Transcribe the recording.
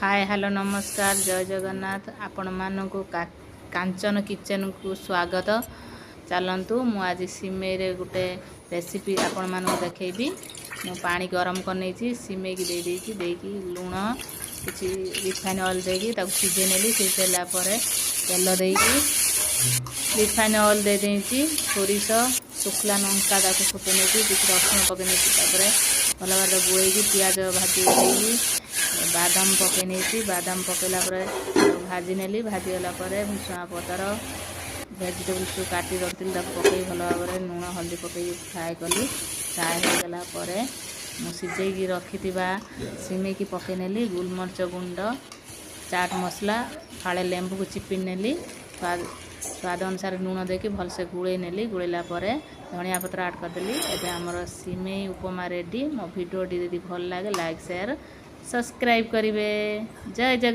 Hi hello नमस्कार जय जगन्नाथ आपण मानू कांचन किचन को स्वागत। चलतु मु आज सिमेई रे गोटे रेसिपी आपण मानू देखैबी। मु पानी गरम कर सिमेई की दे देइछि देकी लूण किछि रिफाइन ऑयल देकी ताको सिझे नेली सिझेला परे तेल देकी रिफाइन ऑयल दे देइछि सोरिष शुक्ला लंका ताको फुटे नेकी किछि रसुण पके नेकी तापरे भल भाबरे गोळेकी प्याज भाजी देकी बादाम पके नहीं बादाम पकेला भाजी नेली भाजी गला भुसुआ पतर भेजिटेबल्स को काटी रखी पकई भल भाव लुण हल्दी पकई फ्राए कली फ्राए हो गला मुझे रखी सिमेई की पकई नेली गोलमरिच गुंड चाट मसला फाड़े लेंबू को चिपी नेली स्वाद अनुसार लुण देके भलसे गुड़े नेली गुड़ेला धनिया पत्र ऐड करदेली। एबे हमर सिमेई उपमा रेडी। मो वीडियो टी यदि भल लागे लाइक शेयर सब्सक्राइब करिवे। जय जगन्नाथ।